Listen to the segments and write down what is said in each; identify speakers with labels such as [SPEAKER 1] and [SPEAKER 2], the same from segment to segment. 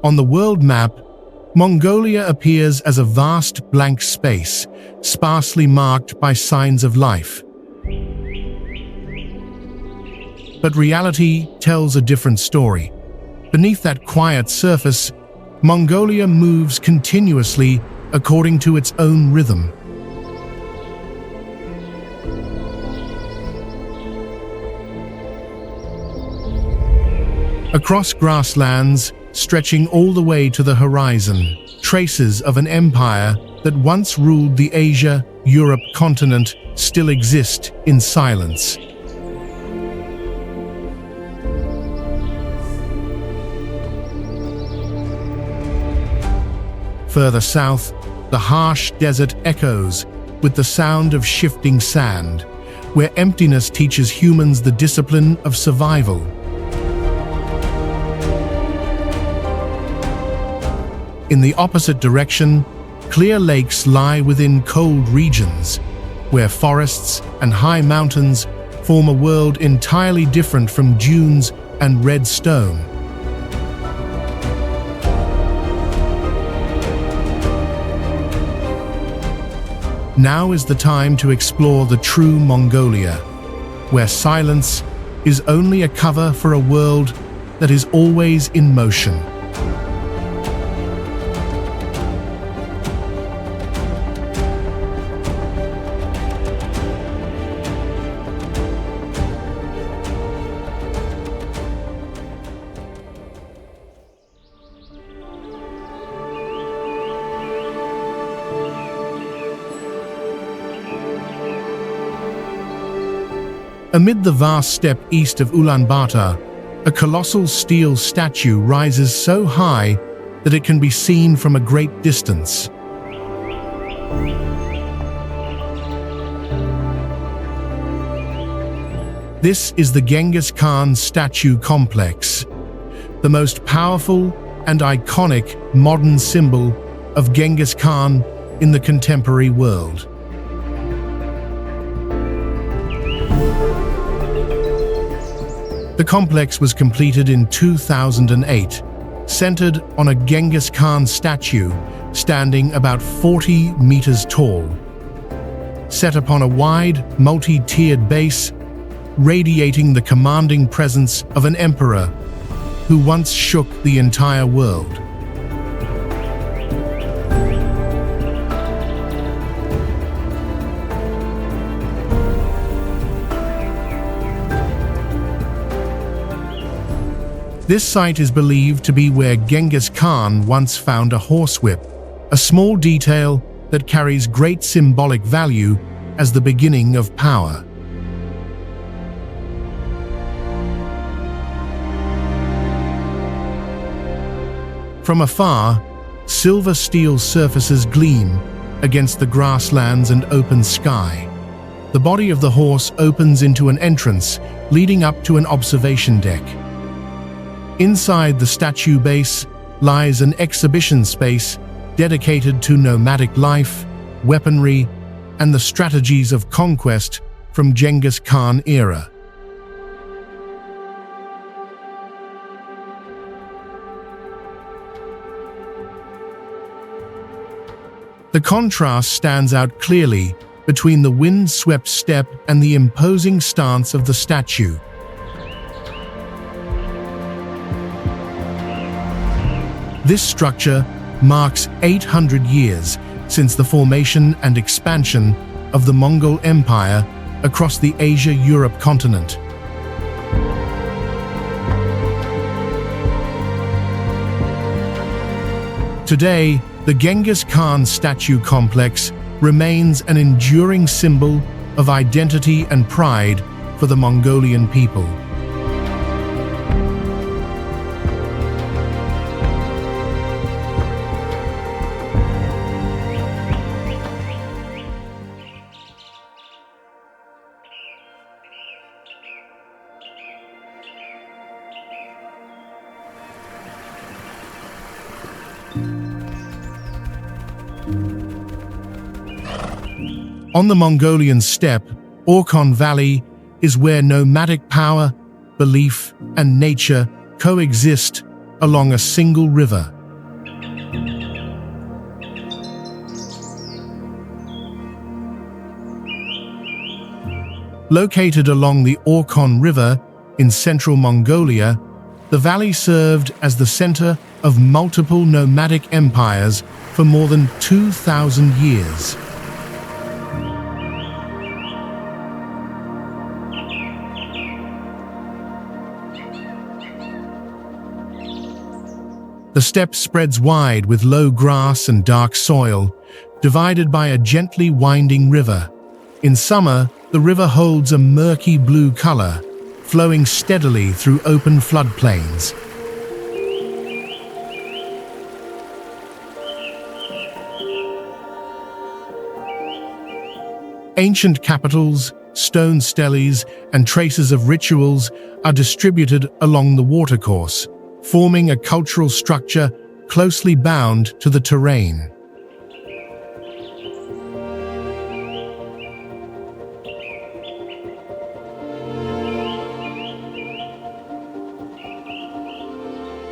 [SPEAKER 1] On the world map, Mongolia appears as a vast blank space, sparsely marked by signs of life. But reality tells a different story. Beneath that quiet surface, Mongolia moves continuously according to its own rhythm. Across grasslands, stretching all the way to the horizon, traces of an empire that once ruled the Asia-Europe continent still exist in silence. Further south, the harsh desert echoes with the sound of shifting sand, where emptiness teaches humans the discipline of survival. In the opposite direction, clear lakes lie within cold regions, where forests and high mountains form a world entirely different from dunes and red stone. Now is the time to explore the true Mongolia, where silence is only a cover for a world that is always in motion. Amid the vast steppe east of Ulaanbaatar, a colossal steel statue rises so high that it can be seen from a great distance. This is the Genghis Khan statue complex, the most powerful and iconic modern symbol of Genghis Khan in the contemporary world. The complex was completed in 2008, centered on a Genghis Khan statue standing about 40 meters tall. Set upon a wide, multi-tiered base, radiating the commanding presence of an emperor who once shook the entire world. This site is believed to be where Genghis Khan once found a horsewhip, a small detail that carries great symbolic value as the beginning of power. From afar, silver steel surfaces gleam against the grasslands and open sky. The body of the horse opens into an entrance leading up to an observation deck. Inside the statue base lies an exhibition space dedicated to nomadic life, weaponry, and the strategies of conquest from Genghis Khan era. The contrast stands out clearly between the wind-swept steppe and the imposing stance of the statue. This structure marks 800 years since the formation and expansion of the Mongol Empire across the Asia-Europe continent. Today, the Genghis Khan statue complex remains an enduring symbol of identity and pride for the Mongolian people. On the Mongolian steppe, Orkhon Valley is where nomadic power, belief, and nature coexist along a single river. Located along the Orkhon River in central Mongolia, the valley served as the center of multiple nomadic empires for more than 2,000 years. The steppe spreads wide with low grass and dark soil, divided by a gently winding river. In summer, the river holds a murky blue color, flowing steadily through open floodplains. Ancient capitals, stone steles, and traces of rituals are distributed along the watercourse, forming a cultural structure closely bound to the terrain.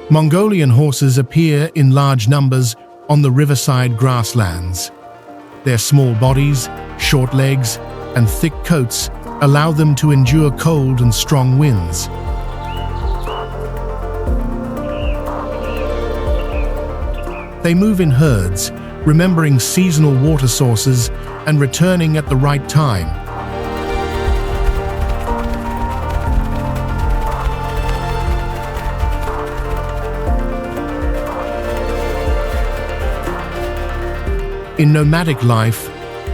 [SPEAKER 1] Mongolian horses appear in large numbers on the riverside grasslands. Their small bodies, short legs, and thick coats allow them to endure cold and strong winds. They move in herds, remembering seasonal water sources and returning at the right time. In nomadic life,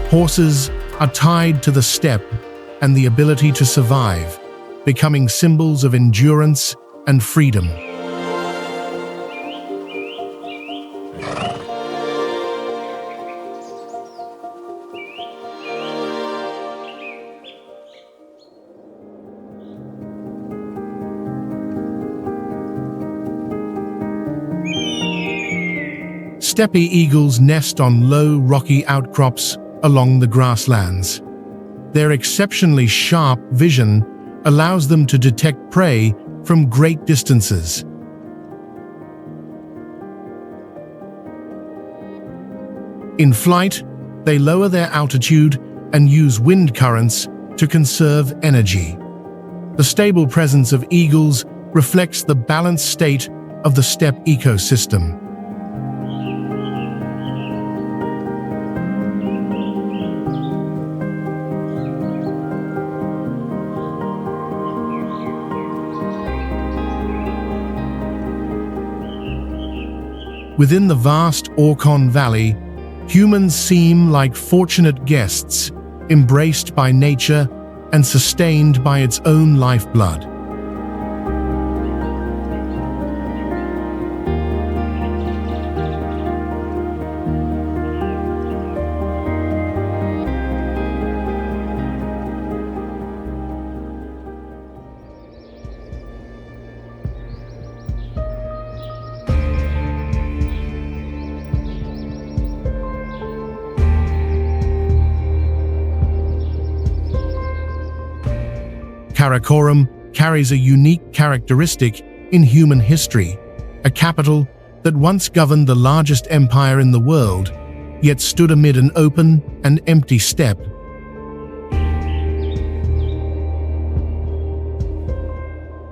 [SPEAKER 1] horses are tied to the steppe and the ability to survive, becoming symbols of endurance and freedom. Steppe eagles nest on low, rocky outcrops along the grasslands. Their exceptionally sharp vision allows them to detect prey from great distances. In flight, they lower their altitude and use wind currents to conserve energy. The stable presence of eagles reflects the balanced state of the steppe ecosystem. Within the vast Orkhon Valley, humans seem like fortunate guests, embraced by nature and sustained by its own lifeblood. Karakorum carries a unique characteristic in human history, a capital that once governed the largest empire in the world, yet stood amid an open and empty steppe.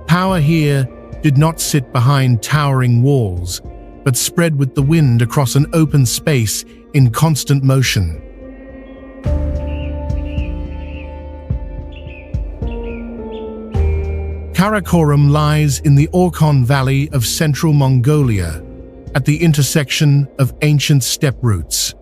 [SPEAKER 1] Power here did not sit behind towering walls, but spread with the wind across an open space in constant motion. Karakorum lies in the Orkhon Valley of central Mongolia, at the intersection of ancient steppe routes.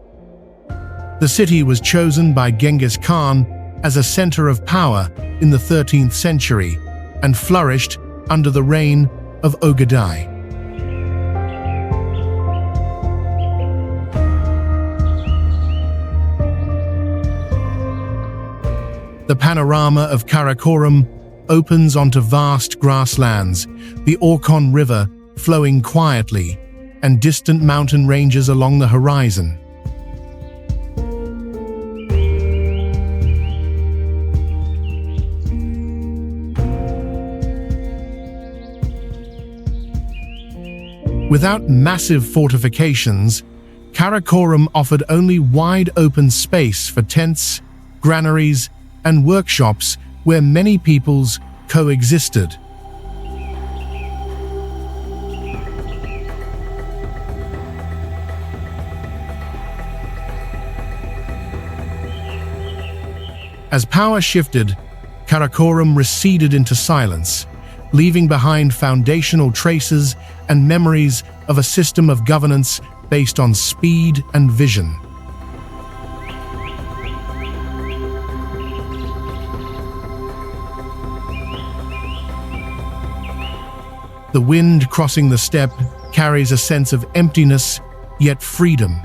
[SPEAKER 1] The city was chosen by Genghis Khan as a center of power in the 13th century and flourished under the reign of Ogadai. The panorama of Karakorum opens onto vast grasslands, the Orkhon River flowing quietly, and distant mountain ranges along the horizon. Without massive fortifications, Karakorum offered only wide open space for tents, granaries, and workshops where many peoples coexisted. As power shifted, Karakorum receded into silence, leaving behind foundational traces and memories of a system of governance based on speed and vision. The wind crossing the steppe carries a sense of emptiness, yet freedom.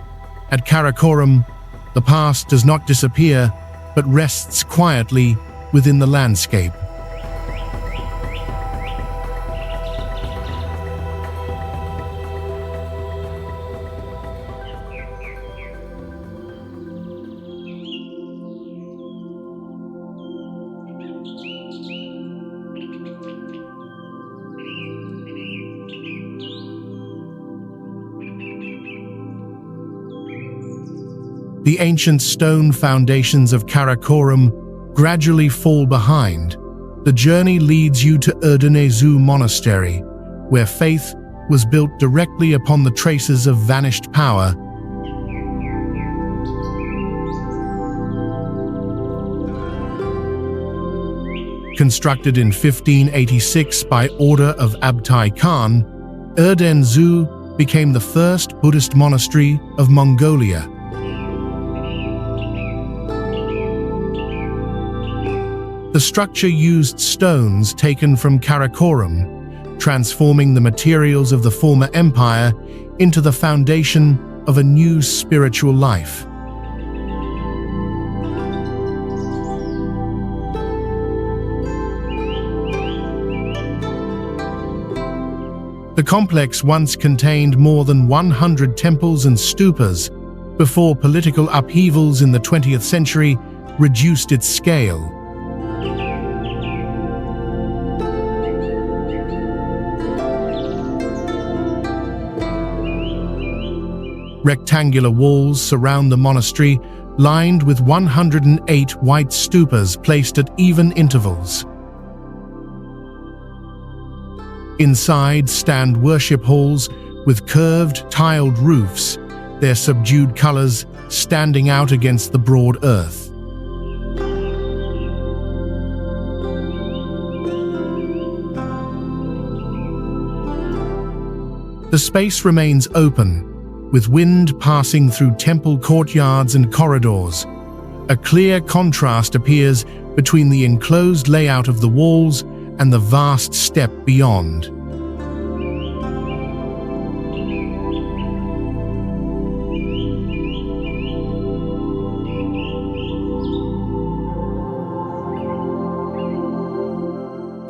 [SPEAKER 1] At Karakorum, the past does not disappear, but rests quietly within the landscape. The ancient stone foundations of Karakorum gradually fall behind. The journey leads you to Erdene Zuu monastery, where faith was built directly upon the traces of vanished power. Constructed in 1586 by order of Altai Khan, Erdene Zuu became the first Buddhist monastery of Mongolia. The structure used stones taken from Karakorum, transforming the materials of the former empire into the foundation of a new spiritual life. The complex once contained more than 100 temples and stupas before political upheavals in the 20th century reduced its scale. Rectangular walls surround the monastery, lined with 108 white stupas placed at even intervals. Inside stand worship halls with curved, tiled roofs, their subdued colors standing out against the broad earth. The space remains open, with wind passing through temple courtyards and corridors. A clear contrast appears between the enclosed layout of the walls and the vast steppe beyond.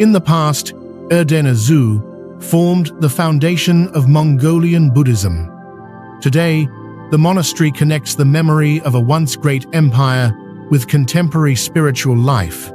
[SPEAKER 1] In the past, Erdene Zuu formed the foundation of Mongolian Buddhism. Today, the monastery connects the memory of a once great empire with contemporary spiritual life.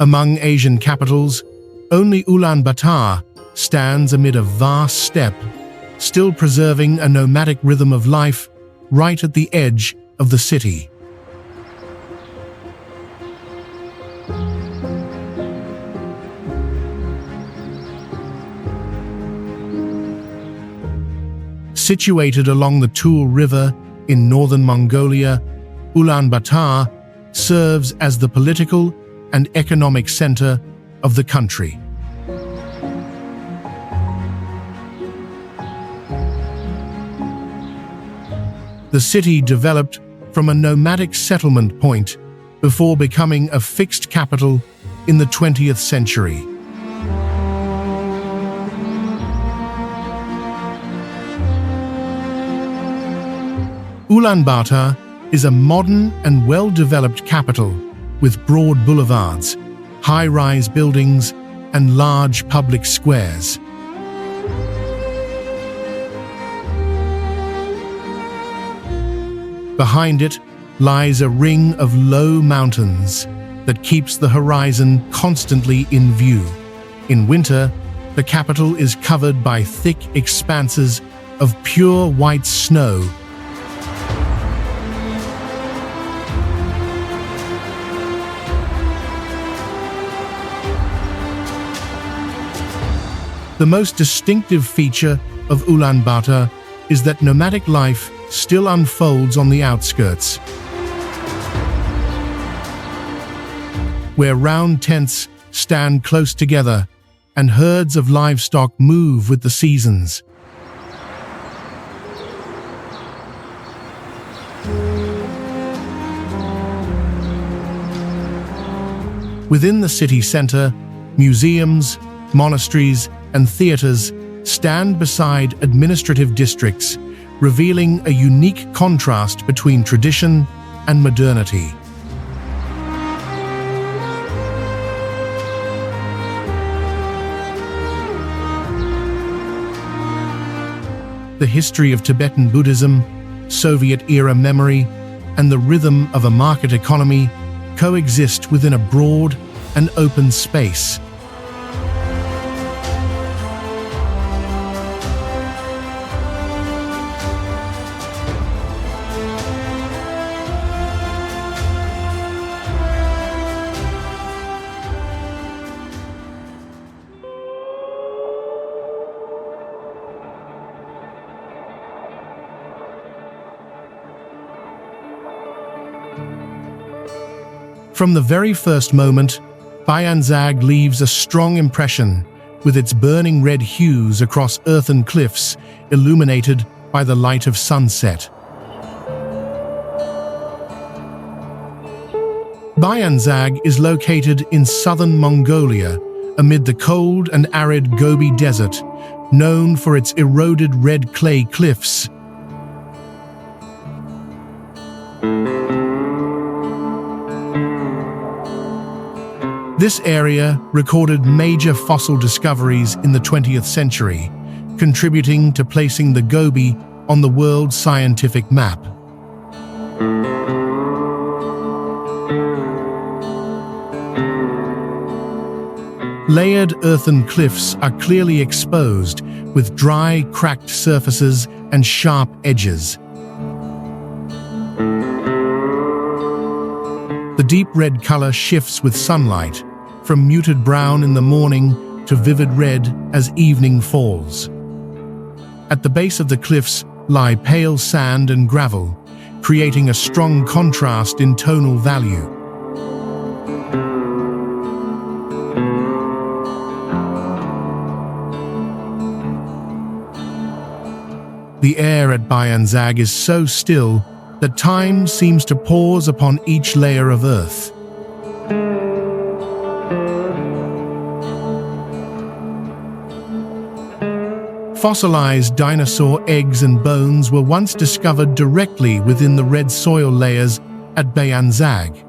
[SPEAKER 1] Among Asian capitals, only Ulaanbaatar stands amid a vast steppe, still preserving a nomadic rhythm of life right at the edge of the city. Situated along the Tuul River in northern Mongolia, Ulaanbaatar serves as the political and economic center of the country. The city developed from a nomadic settlement point before becoming a fixed capital in the 20th century. Ulaanbaatar is a modern and well-developed capital with broad boulevards, high-rise buildings, and large public squares. Behind it lies a ring of low mountains that keeps the horizon constantly in view. In winter, the capital is covered by thick expanses of pure white snow. The most distinctive feature of Ulaanbaatar is that nomadic life still unfolds on the outskirts, where round tents stand close together and herds of livestock move with the seasons. Within the city center, museums, monasteries, and theaters stand beside administrative districts, revealing a unique contrast between tradition and modernity. The history of Tibetan Buddhism, Soviet-era memory, and the rhythm of a market economy coexist within a broad and open space. From the very first moment, Bayanzag leaves a strong impression, with its burning red hues across earthen cliffs illuminated by the light of sunset. Bayanzag is located in southern Mongolia, amid the cold and arid Gobi Desert, known for its eroded red clay cliffs. This area recorded major fossil discoveries in the 20th century, contributing to placing the Gobi on the world scientific map. Layered earthen cliffs are clearly exposed, with dry, cracked surfaces and sharp edges. The deep red color shifts with sunlight, from muted brown in the morning to vivid red as evening falls. At the base of the cliffs lie pale sand and gravel, creating a strong contrast in tonal value. The air at Bayanzag is so still that time seems to pause upon each layer of earth. Fossilized dinosaur eggs and bones were once discovered directly within the red soil layers at Bayanzag.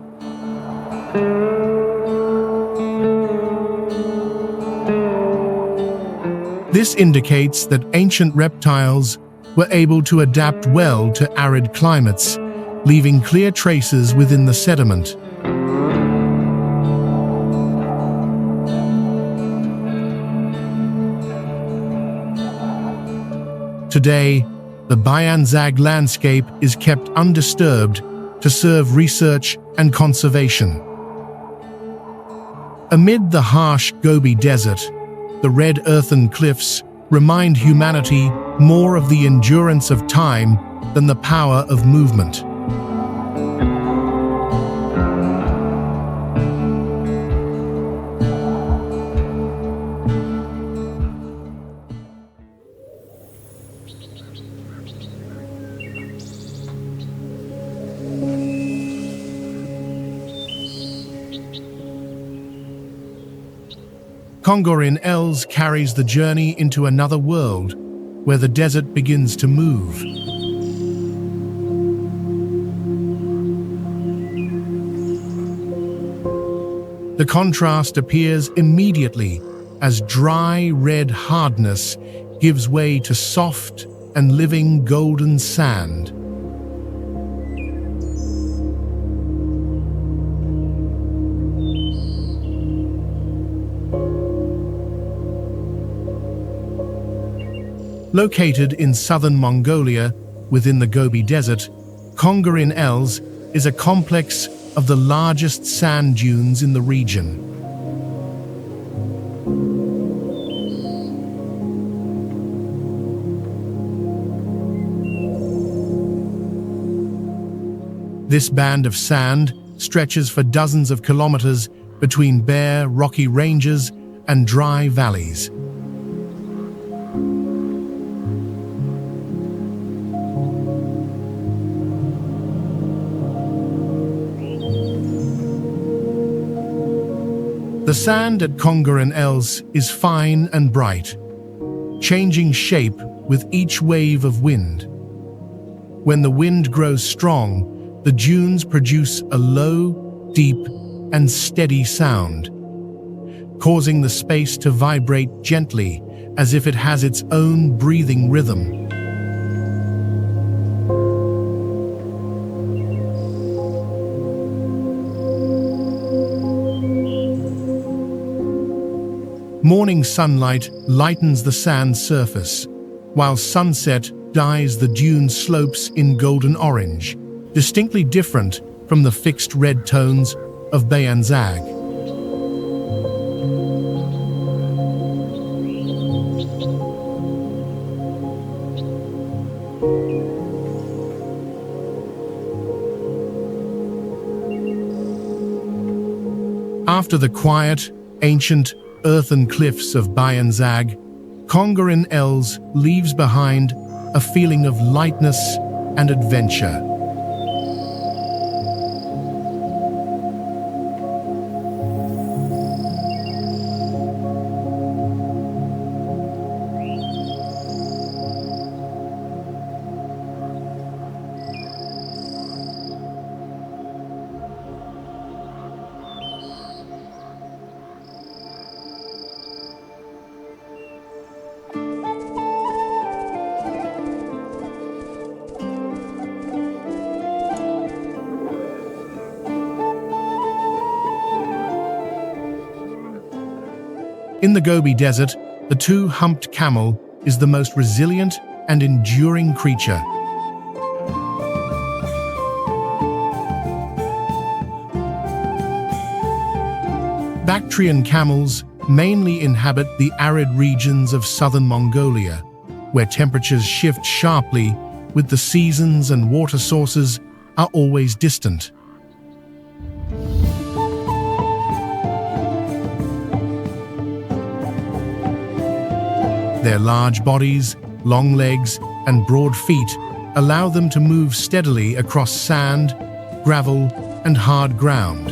[SPEAKER 1] This indicates that ancient reptiles were able to adapt well to arid climates, leaving clear traces within the sediment. Today, the Bayanzag landscape is kept undisturbed to serve research and conservation. Amid the harsh Gobi Desert, the red earthen cliffs remind humanity more of the endurance of time than the power of movement. Khongoryn Els carries the journey into another world, where the desert begins to move. The contrast appears immediately as dry red hardness gives way to soft and living golden sand. Located in southern Mongolia, within the Gobi Desert, Khongoryn Els is a complex of the largest sand dunes in the region. This band of sand stretches for dozens of kilometers between bare, rocky ranges and dry valleys. The sand at Khongoryn Els is fine and bright, changing shape with each wave of wind. When the wind grows strong, the dunes produce a low, deep, and steady sound, causing the space to vibrate gently as if it has its own breathing rhythm. Morning sunlight lightens the sand surface, while sunset dyes the dune slopes in golden orange, distinctly different from the fixed red tones of Bayanzag. After the quiet, ancient, earthen cliffs of Bayanzag, Khongoryn Els leaves behind a feeling of lightness and adventure. In the Gobi Desert, the two-humped camel is the most resilient and enduring creature. Bactrian camels mainly inhabit the arid regions of southern Mongolia, where temperatures shift sharply with the seasons and water sources are always distant. Their large bodies, long legs, and broad feet allow them to move steadily across sand, gravel, and hard ground.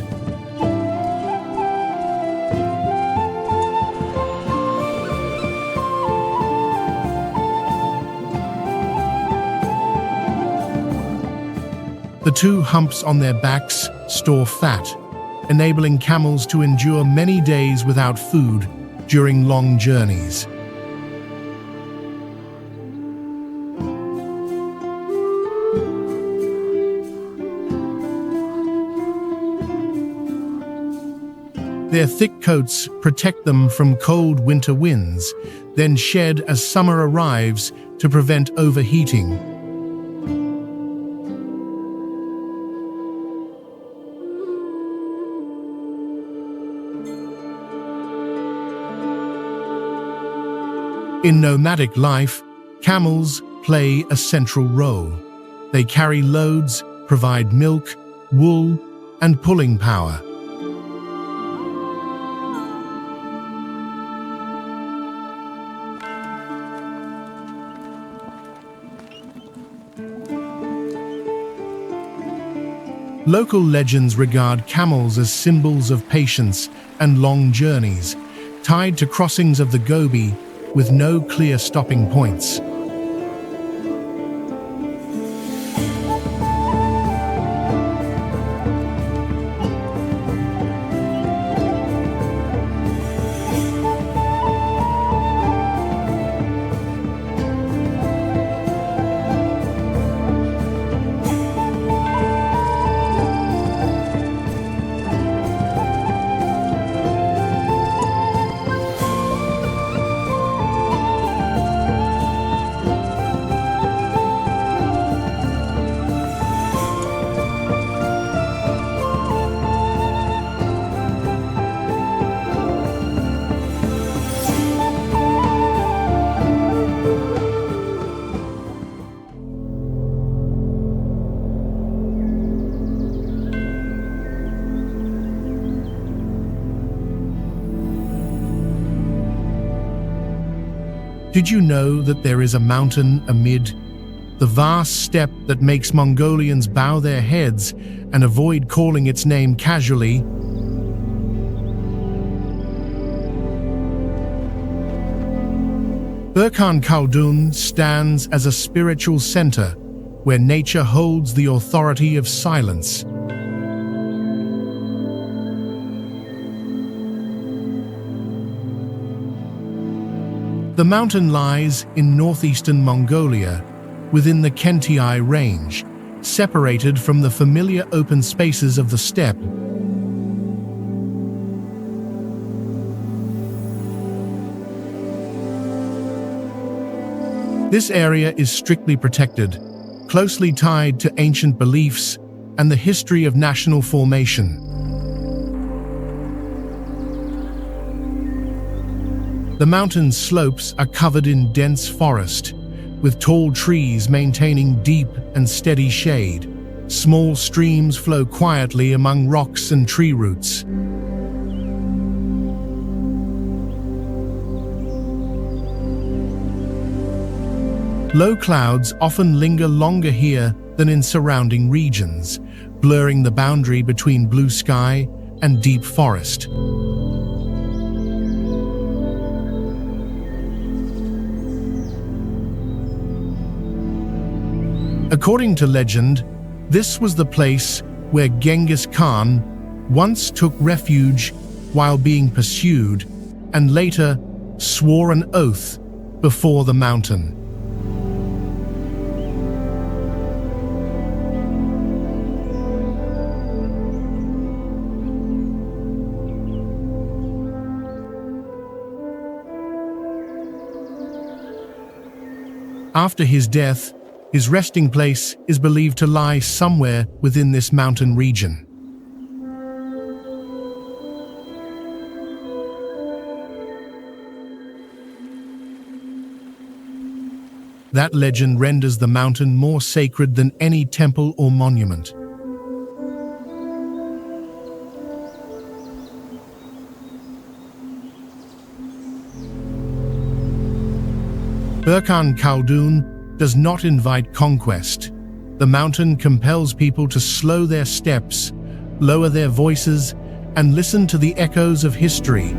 [SPEAKER 1] The two humps on their backs store fat, enabling camels to endure many days without food during long journeys. Their thick coats protect them from cold winter winds, then shed as summer arrives to prevent overheating. In nomadic life, camels play a central role. They carry loads, provide milk, wool, and pulling power. Local legends regard camels as symbols of patience and long journeys, tied to crossings of the Gobi with no clear stopping points. Did you know that there is a mountain amid the vast steppe that makes Mongolians bow their heads and avoid calling its name casually? Burkhan Khaldun stands as a spiritual center where nature holds the authority of silence. The mountain lies in northeastern Mongolia, within the Khentai range, separated from the familiar open spaces of the steppe. This area is strictly protected, closely tied to ancient beliefs and the history of national formation. The mountain slopes are covered in dense forest, with tall trees maintaining deep and steady shade. Small streams flow quietly among rocks and tree roots. Low clouds often linger longer here than in surrounding regions, blurring the boundary between blue sky and deep forest. According to legend, this was the place where Genghis Khan once took refuge while being pursued and later swore an oath before the mountain. After his death, his resting place is believed to lie somewhere within this mountain region. That legend renders the mountain more sacred than any temple or monument. Burkhan Khaldun does not invite conquest. The mountain compels people to slow their steps, lower their voices, and listen to the echoes of history.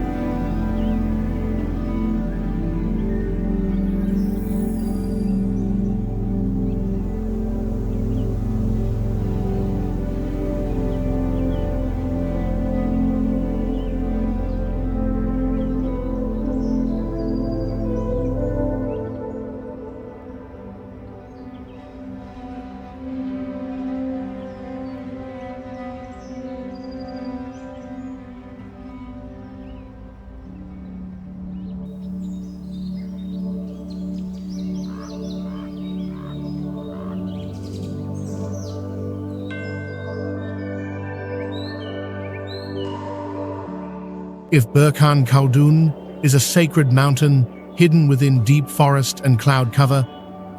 [SPEAKER 1] If Burkhan Khaldun is a sacred mountain hidden within deep forest and cloud cover,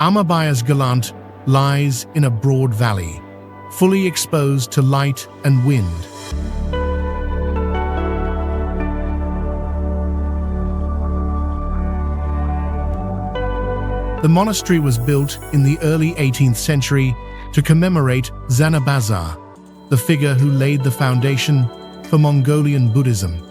[SPEAKER 1] Amarbayasgalant lies in a broad valley, fully exposed to light and wind. The monastery was built in the early 18th century to commemorate Zanabazar, the figure who laid the foundation for Mongolian Buddhism.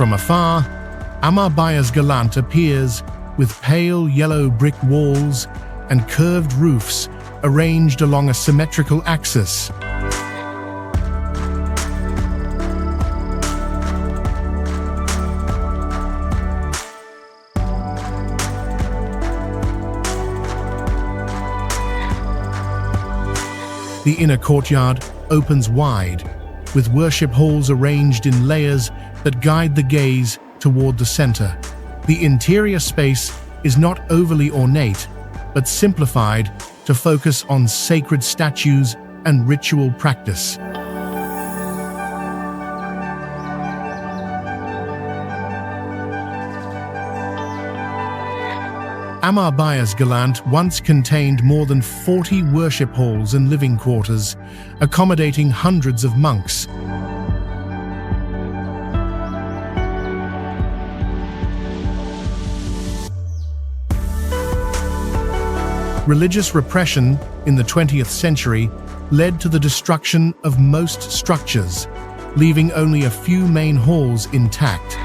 [SPEAKER 1] From afar, Amarbayasgalant appears with pale yellow brick walls and curved roofs arranged along a symmetrical axis. The inner courtyard opens wide, with worship halls arranged in layers that guide the gaze toward the center. The interior space is not overly ornate, but simplified to focus on sacred statues and ritual practice. Amarbayasgalant once contained more than 40 worship halls and living quarters, accommodating hundreds of monks. Religious repression in the 20th century led to the destruction of most structures, leaving only a few main halls intact.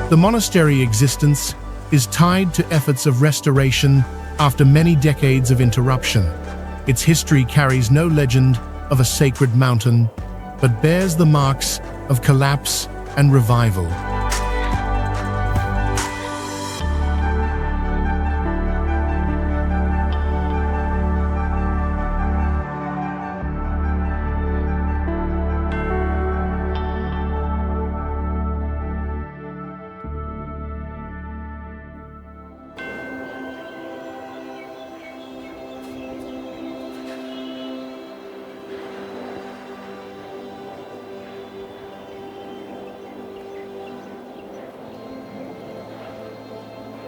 [SPEAKER 1] The monastery existence is tied to efforts of restoration after many decades of interruption. Its history carries no legend of a sacred mountain, but bears the marks of collapse and revival.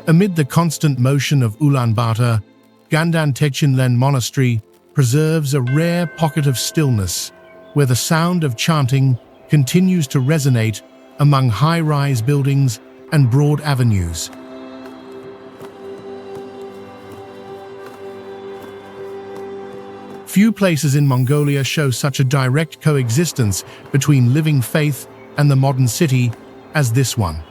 [SPEAKER 1] Amid the constant motion of Ulaanbaatar, Gandantegchinlen Monastery preserves a rare pocket of stillness, where the sound of chanting continues to resonate among high-rise buildings and broad avenues. Few places in Mongolia show such a direct coexistence between living faith and the modern city as this one.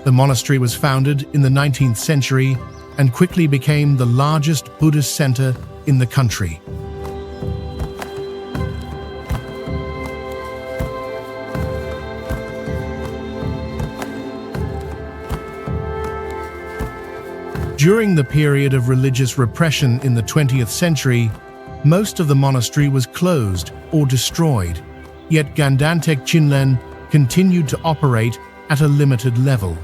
[SPEAKER 1] The monastery was founded in the 19th century and quickly became the largest Buddhist center in the country. During the period of religious repression in the 20th century, most of the monastery was closed or destroyed, yet Gandantegchinlen continued to operate at a limited level.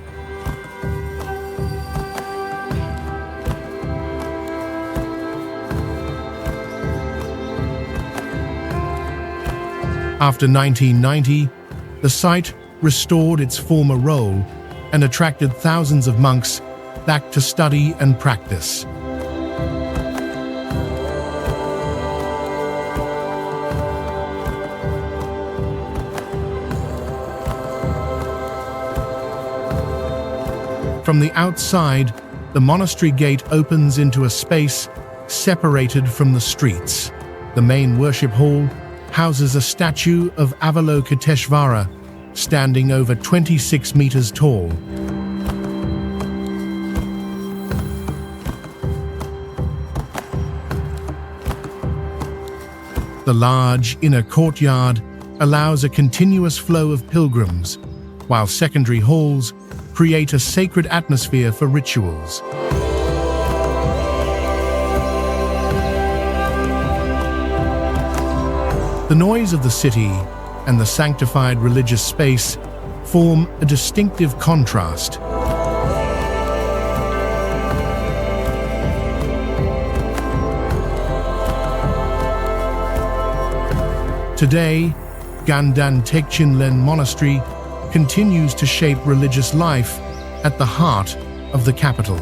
[SPEAKER 1] After 1990, the site restored its former role and attracted thousands of monks back to study and practice. From the outside, the monastery gate opens into a space separated from the streets. The main worship hall houses a statue of Avalokiteshvara, standing over 26 meters tall. The large inner courtyard allows a continuous flow of pilgrims, while secondary halls create a sacred atmosphere for rituals. The noise of the city and the sanctified religious space form a distinctive contrast. Today, Gandantegchinlen Monastery continues to shape religious life at the heart of the capital.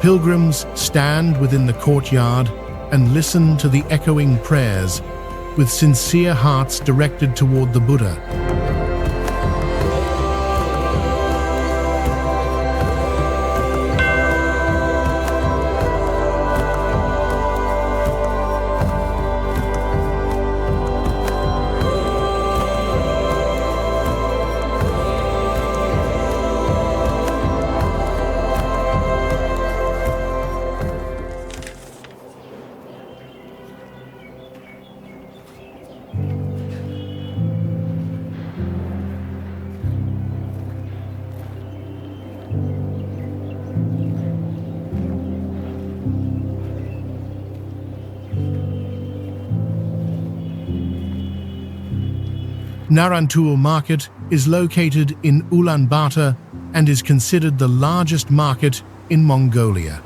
[SPEAKER 1] Pilgrims stand within the courtyard and listen to the echoing prayers, with sincere hearts directed toward the Buddha. Narantuul market is located in Ulaanbaatar and is considered the largest market in Mongolia.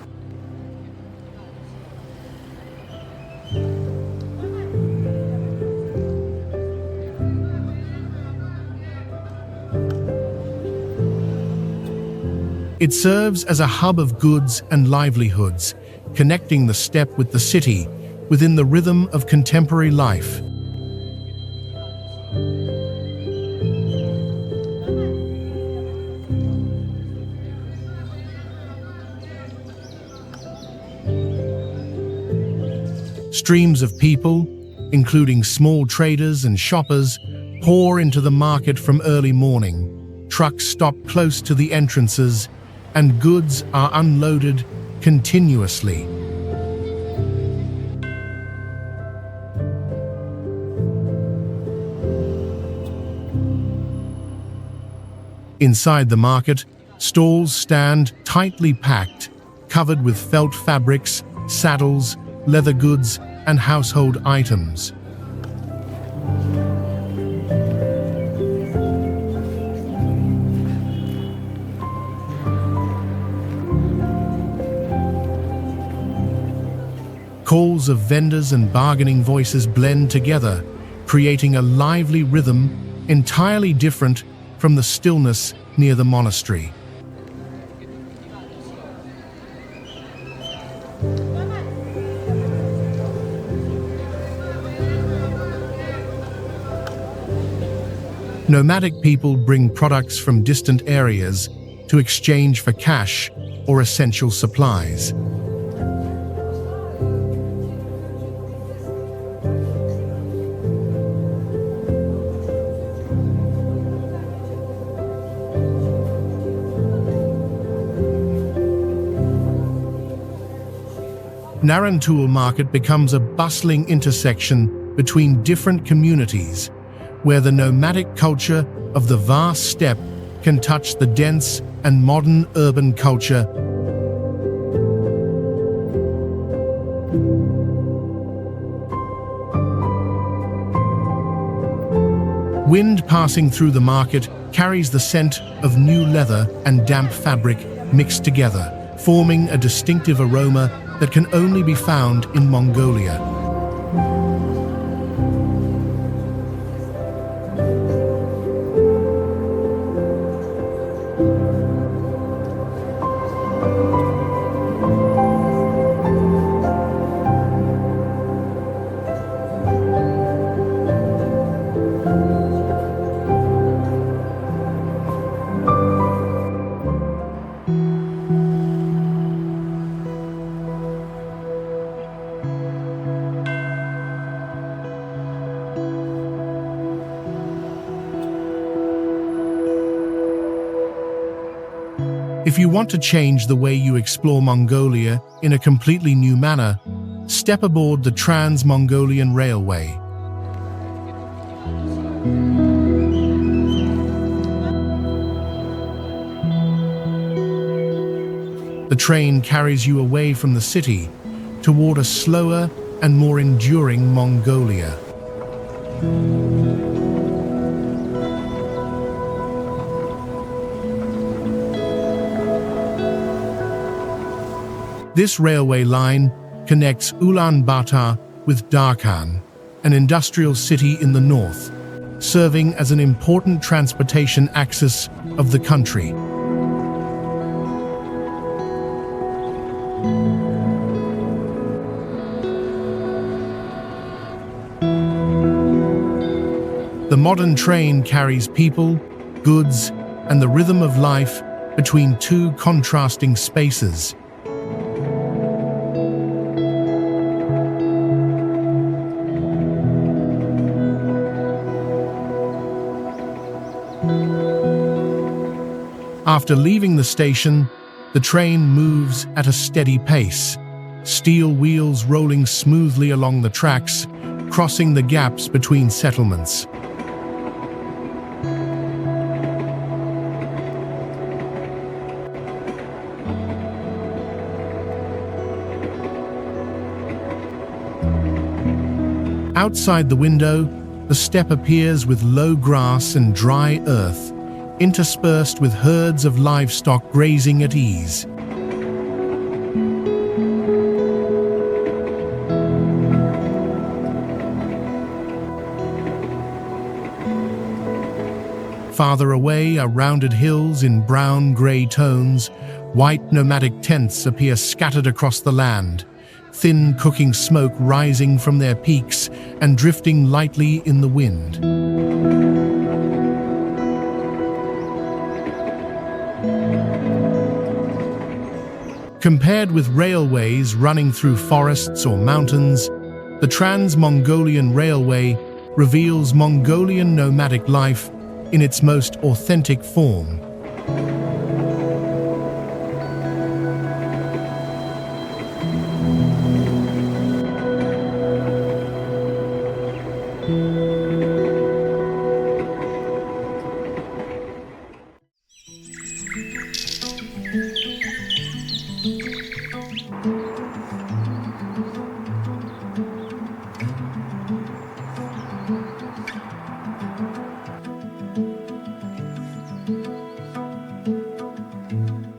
[SPEAKER 1] It serves as a hub of goods and livelihoods, connecting the steppe with the city within the rhythm of contemporary life. Streams of people, including small traders and shoppers, pour into the market from early morning. Trucks stop close to the entrances, and goods are unloaded continuously. Inside the market, stalls stand tightly packed, covered with felt fabrics, saddles, leather goods, and household items. Calls of vendors and bargaining voices blend together, creating a lively rhythm entirely different from the stillness near the monastery. Nomadic people bring products from distant areas to exchange for cash or essential supplies. Narantuul market becomes a bustling intersection between different communities, where the nomadic culture of the vast steppe can touch the dense and modern urban culture. Wind passing through the market carries the scent of new leather and damp fabric mixed together, forming a distinctive aroma that can only be found in Mongolia. If you want to change the way you explore Mongolia in a completely new manner, step aboard the Trans-Mongolian Railway. The train carries you away from the city toward a slower and more enduring Mongolia. This railway line connects Ulaanbaatar with Darkhan, an industrial city in the north, serving as an important transportation axis of the country. The modern train carries people, goods, and the rhythm of life between two contrasting spaces. After leaving the station, the train moves at a steady pace, steel wheels rolling smoothly along the tracks, crossing the gaps between settlements. Outside the window, the steppe appears with low grass and dry earth, interspersed with herds of livestock grazing at ease. Farther away are rounded hills in brown-grey tones. White nomadic tents appear scattered across the land, thin cooking smoke rising from their peaks and drifting lightly in the wind. Compared with railways running through forests or mountains, the Trans-Mongolian Railway reveals Mongolian nomadic life in its most authentic form.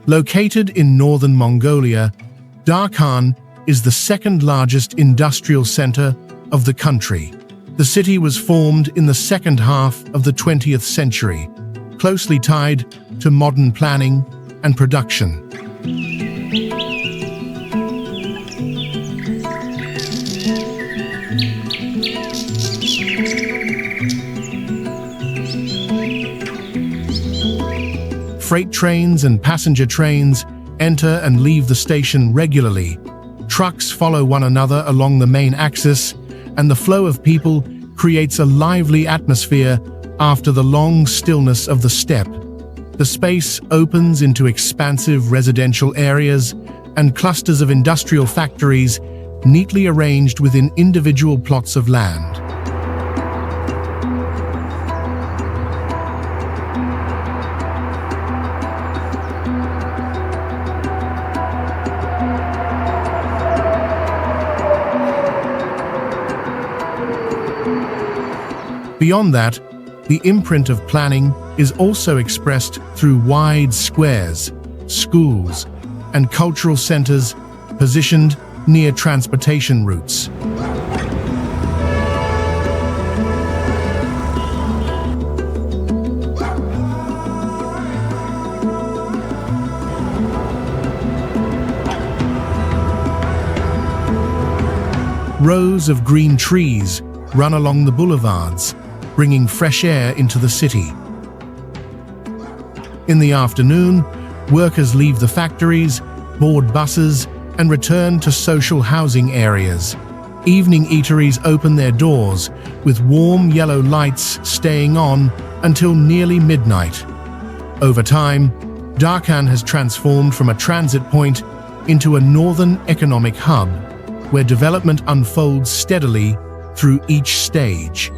[SPEAKER 1] Located in northern Mongolia, Darkhan is the second largest industrial center of the country. The city was formed in the second half of the 20th century, closely tied to modern planning and production. Freight trains and passenger trains enter and leave the station regularly. Trucks follow one another along the main axis, and the flow of people creates a lively atmosphere after the long stillness of the steppe. The space opens into expansive residential areas and clusters of industrial factories neatly arranged within individual plots of land. Beyond that, the imprint of planning is also expressed through wide squares, schools, and cultural centers positioned near transportation routes. Rows of green trees run along the boulevards, bringing fresh air into the city. In the afternoon, workers leave the factories, board buses, and return to social housing areas. Evening eateries open their doors, with warm yellow lights staying on until nearly midnight. Over time, Darkhan has transformed from a transit point into a northern economic hub, where development unfolds steadily through each stage.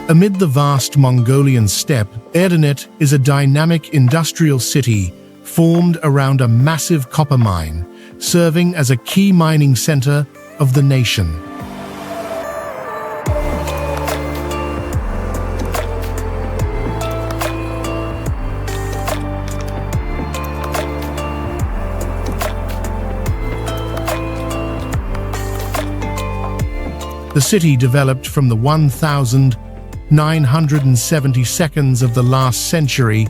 [SPEAKER 1] Amid the vast Mongolian steppe, Erdinet is a dynamic industrial city formed around a massive copper mine, serving as a key mining center of the nation. The city developed from the 1972 of the last century,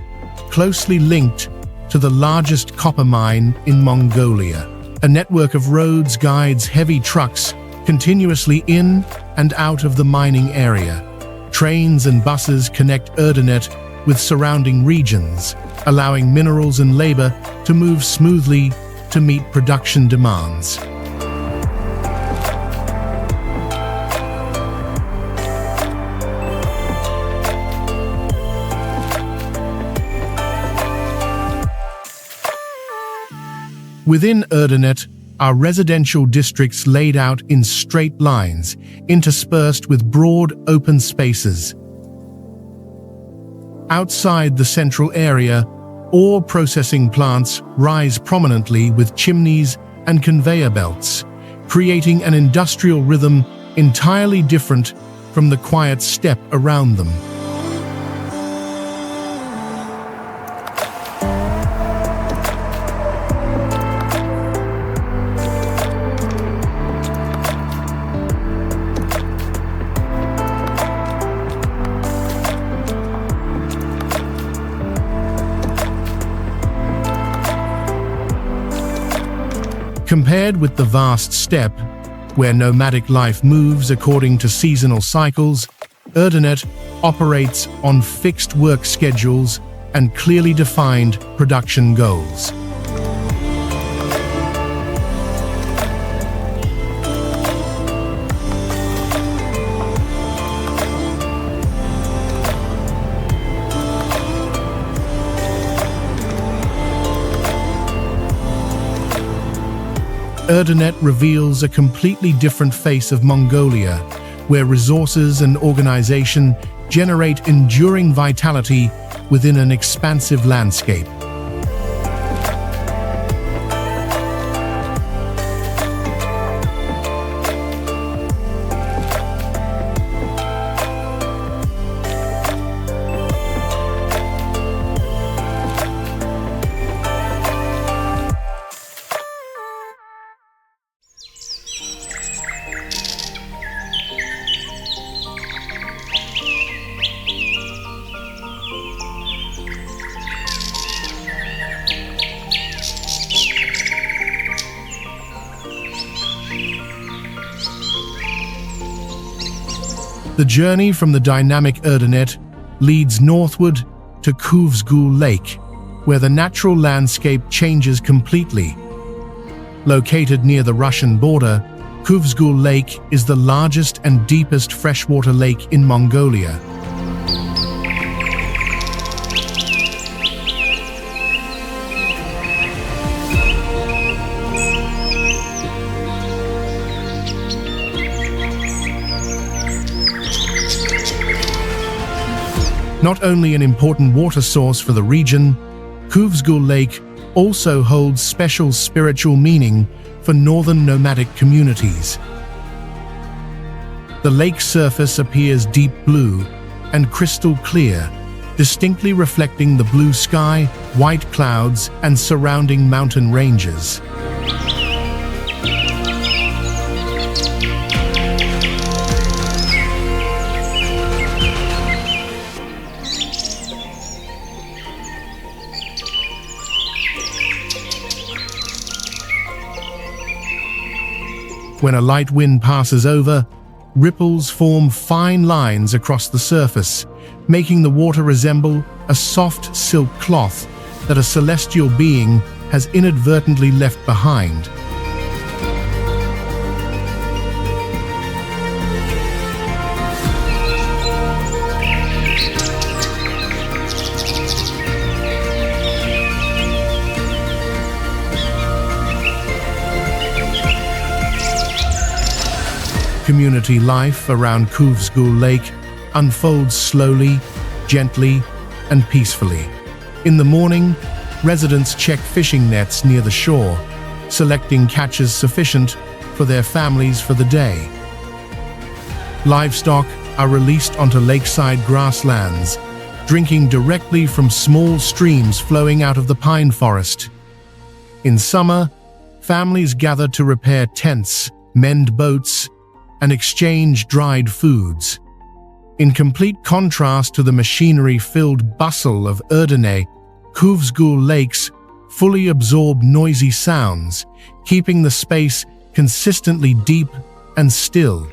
[SPEAKER 1] closely linked to the largest copper mine in Mongolia. A network of roads guides heavy trucks continuously in and out of the mining area. Trains and buses connect Erdinet with surrounding regions, allowing minerals and labor to move smoothly to meet production demands. Within Erdinet are residential districts laid out in straight lines, interspersed with broad, open spaces. Outside the central area, ore processing plants rise prominently with chimneys and conveyor belts, creating an industrial rhythm entirely different from the quiet steppe around them. Compared with the vast steppe, where nomadic life moves according to seasonal cycles, Erdinet operates on fixed work schedules and clearly defined production goals. Erdinet reveals a completely different face of Mongolia, where resources and organization generate enduring vitality within an expansive landscape. The journey from the dynamic Erdinet leads northward to KhuVSgul Lake, where the natural landscape changes completely. Located near the Russian border, KhuVSgul Lake is the largest and deepest freshwater lake in Mongolia. Not only an important water source for the region, KhuVSgul Lake also holds special spiritual meaning for northern nomadic communities. The lake's surface appears deep blue and crystal clear, distinctly reflecting the blue sky, white clouds, and surrounding mountain ranges. When a light wind passes over, ripples form fine lines across the surface, making the water resemble a soft silk cloth that a celestial being has inadvertently left behind. Community life around KhuVSgul Lake unfolds slowly, gently, and peacefully. In the morning, residents check fishing nets near the shore, selecting catches sufficient for their families for the day. Livestock are released onto lakeside grasslands, drinking directly from small streams flowing out of the pine forest. In summer, families gather to repair tents, mend boats, and exchange dried foods. In complete contrast to the machinery-filled bustle of Erdinet, KhuVSgul lakes fully absorb noisy sounds, keeping the space consistently deep and still.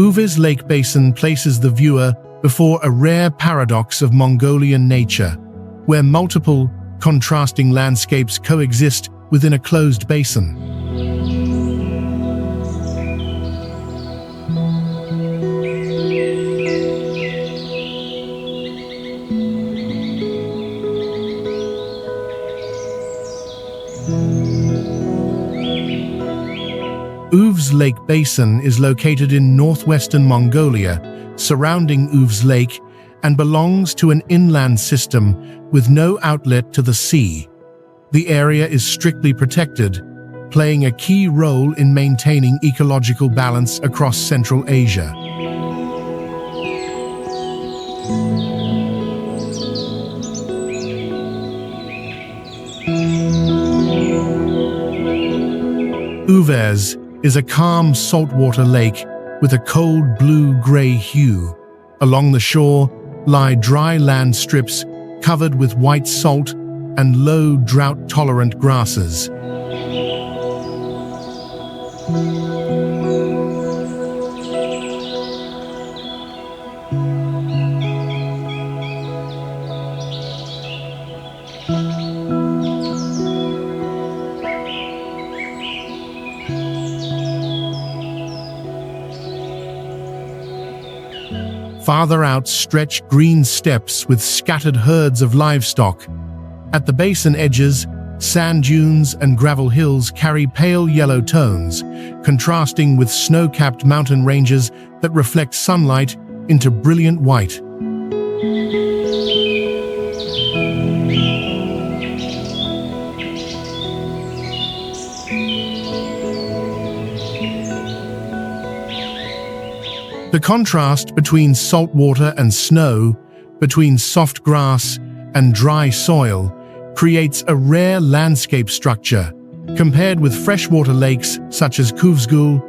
[SPEAKER 1] Uvis Lake Basin places the viewer before a rare paradox of Mongolian nature, where multiple, contrasting landscapes coexist within a closed basin. Uvs Lake Basin is located in northwestern Mongolia, surrounding Uvs Lake, and belongs to an inland system with no outlet to the sea. The area is strictly protected, playing a key role in maintaining ecological balance across Central Asia. Uvs is a calm saltwater lake with a cold blue-gray hue. Along the shore lie dry land strips covered with white salt and low drought-tolerant grasses. Farther out stretch green steppes with scattered herds of livestock. At the basin edges, sand dunes and gravel hills carry pale yellow tones, contrasting with snow-capped mountain ranges that reflect sunlight into brilliant white. The contrast between salt water and snow, between soft grass and dry soil, creates a rare landscape structure. Compared with freshwater lakes such as KhuVSgul,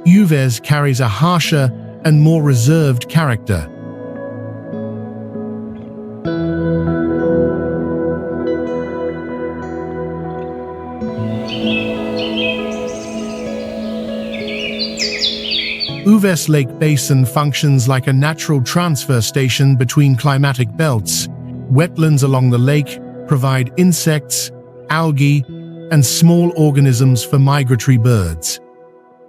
[SPEAKER 1] Uvs carries a harsher and more reserved character. Uvs Lake Basin functions like a natural transfer station between climatic belts. Wetlands along the lake provide insects, algae, and small organisms for migratory birds.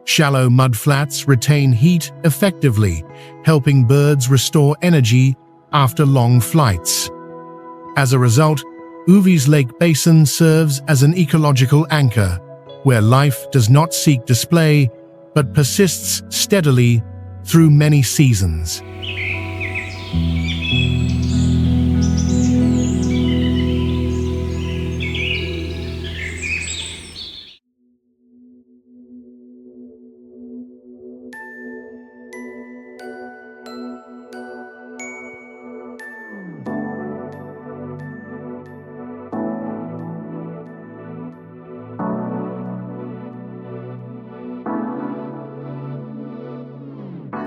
[SPEAKER 1] Shallow mudflats retain heat effectively, helping birds restore energy after long flights. As a result, Uvs Lake Basin serves as an ecological anchor, where life does not seek display, but persists steadily through many seasons.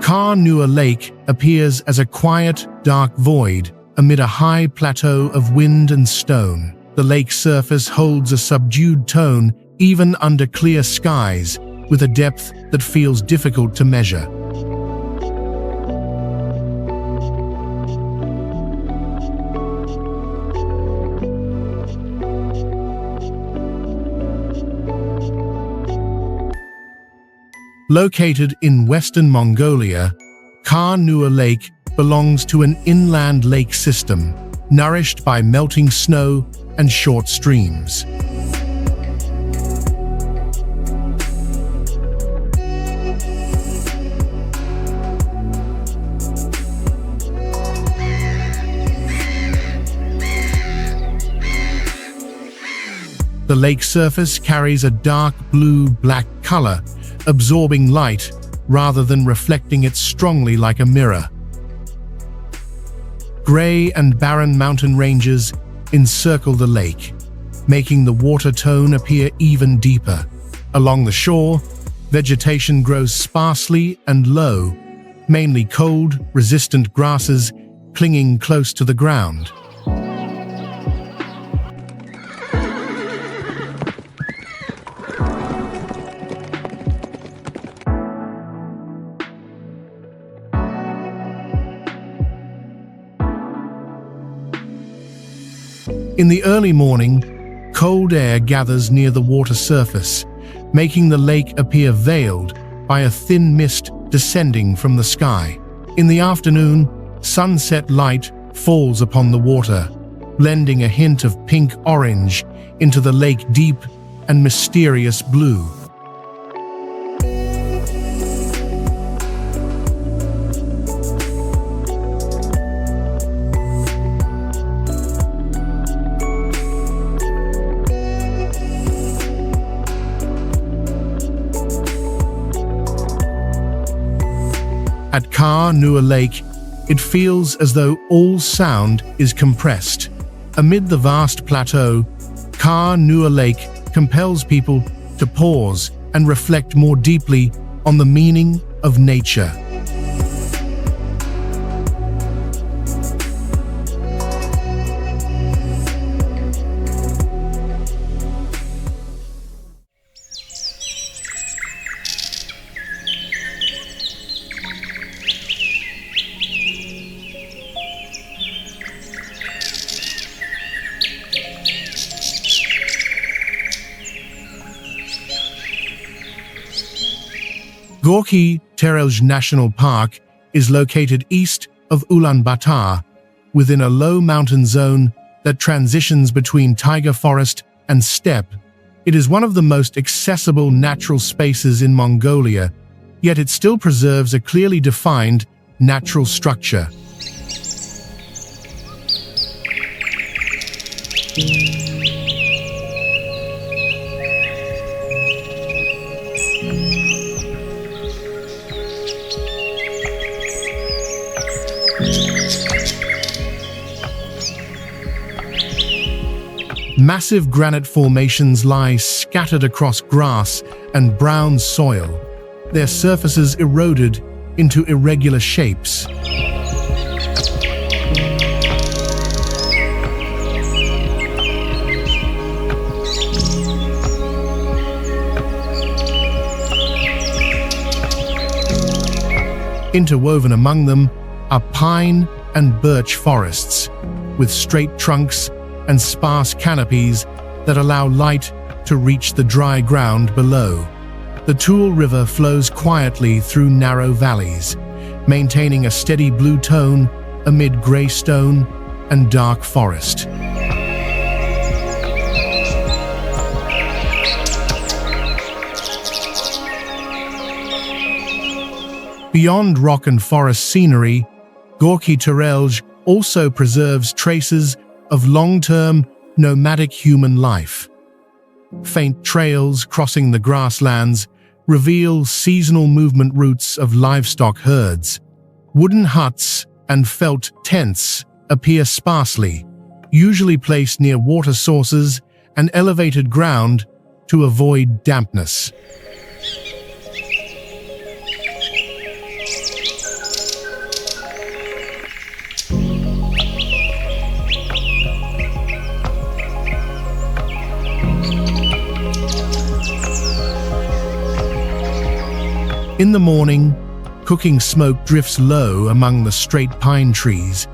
[SPEAKER 1] Khar Nuur Lake appears as a quiet, dark void amid a high plateau of wind and stone. The lake's surface holds a subdued tone even under clear skies, with a depth that feels difficult to measure. Located in western Mongolia, Khar Nuur Lake belongs to an inland lake system, nourished by melting snow and short streams. The lake surface carries a dark blue-black color, absorbing light rather than reflecting it strongly like a mirror. Gray and barren mountain ranges encircle the lake, making the water tone appear even deeper. Along the shore, vegetation grows sparsely and low, mainly cold, resistant grasses clinging close to the ground. In the early morning, cold air gathers near the water surface, making the lake appear veiled by a thin mist descending from the sky. In the afternoon, sunset light falls upon the water, blending a hint of pink-orange into the lake deep and mysterious blue. At Khar Nuur Lake, it feels as though all sound is compressed. Amid the vast plateau, Khar Nuur Lake compels people to pause and reflect more deeply on the meaning of nature. Gorkhi Terelj National Park is located east of Ulaanbaatar, within a low mountain zone that transitions between taiga forest and steppe. It is one of the most accessible natural spaces in Mongolia, yet it still preserves a clearly defined natural structure. Massive granite formations lie scattered across grass and brown soil, their surfaces eroded into irregular shapes. Interwoven among them are pine and birch forests, with straight trunks and sparse canopies that allow light to reach the dry ground below. The Tuul River flows quietly through narrow valleys, maintaining a steady blue tone amid grey stone and dark forest. Beyond rock and forest scenery, Gorkhi Terelj also preserves traces of long-term nomadic human life. Faint trails crossing the grasslands reveal seasonal movement routes of livestock herds. Wooden huts and felt tents appear sparsely, usually placed near water sources and elevated ground to avoid dampness. In the morning, cooking smoke drifts low among the straight pine trees,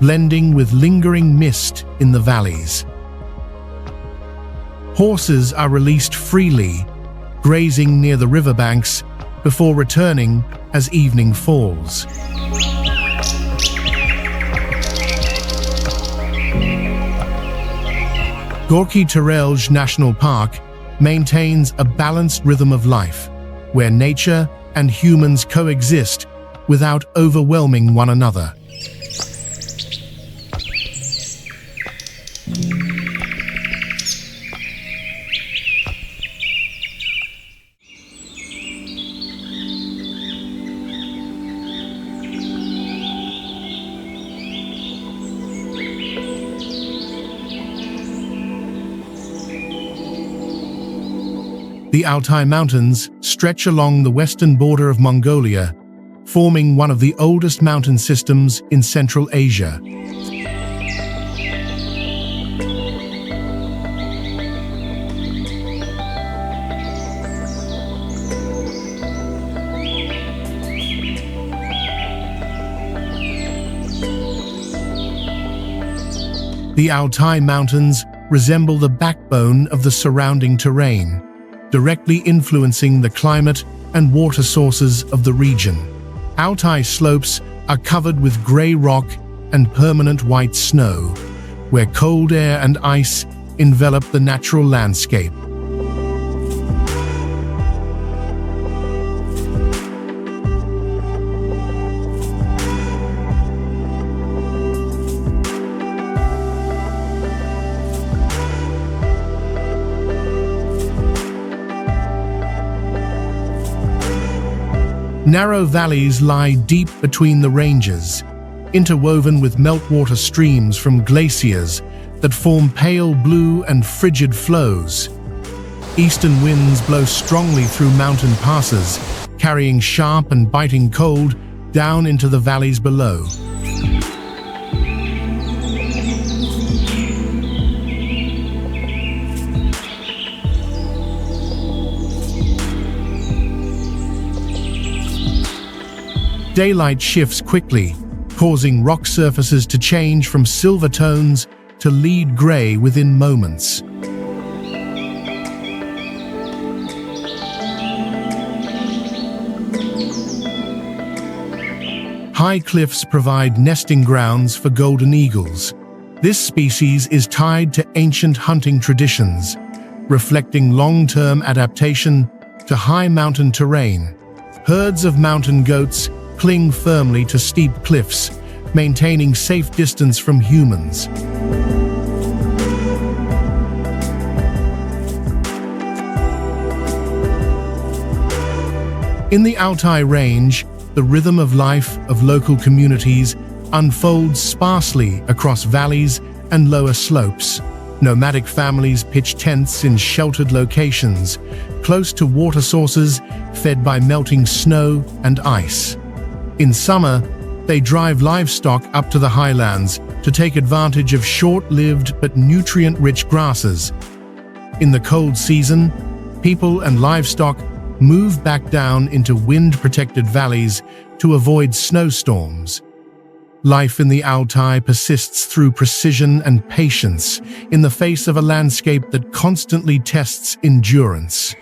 [SPEAKER 1] blending with lingering mist in the valleys. Horses are released freely, grazing near the riverbanks before returning as evening falls. Gorkhi Terelj National Park maintains a balanced rhythm of life, where nature and humans coexist without overwhelming one another. The Altai Mountains stretch along the western border of Mongolia, forming one of the oldest mountain systems in Central Asia. The Altai Mountains resemble the backbone of the surrounding terrain, directly influencing the climate and water sources of the region. Altai slopes are covered with grey rock and permanent white snow, where cold air and ice envelop the natural landscape. Narrow valleys lie deep between the ranges, interwoven with meltwater streams from glaciers that form pale blue and frigid flows. Eastern winds blow strongly through mountain passes, carrying sharp and biting cold down into the valleys below. Daylight shifts quickly, causing rock surfaces to change from silver tones to lead grey within moments. High cliffs provide nesting grounds for golden eagles. This species is tied to ancient hunting traditions, reflecting long-term adaptation to high mountain terrain. Herds of mountain goats cling firmly to steep cliffs, maintaining safe distance from humans. In the Altai Range, the rhythm of life of local communities unfolds sparsely across valleys and lower slopes. Nomadic families pitch tents in sheltered locations, close to water sources fed by melting snow and ice. In summer, they drive livestock up to the highlands to take advantage of short-lived but nutrient-rich grasses. In the cold season, people and livestock move back down into wind-protected valleys to avoid snowstorms. Life in the Altai persists through precision and patience in the face of a landscape that constantly tests endurance.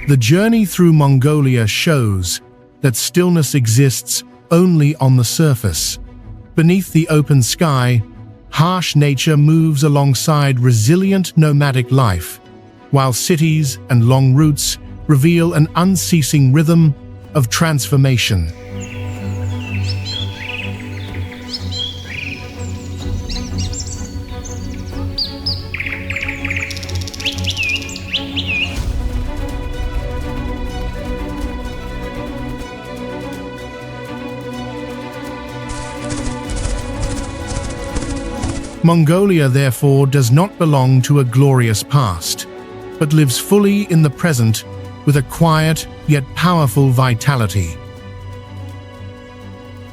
[SPEAKER 1] The journey through Mongolia shows that stillness exists only on the surface. Beneath the open sky, harsh nature moves alongside resilient nomadic life, while cities and long routes reveal an unceasing rhythm of transformation. Mongolia, therefore, does not belong to a glorious past, but lives fully in the present with a quiet yet powerful vitality.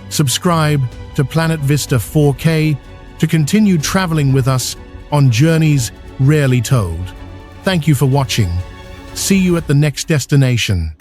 [SPEAKER 1] Subscribe to Planet Vista 4K to continue traveling with us on journeys rarely told. Thank you for watching. See you at the next destination.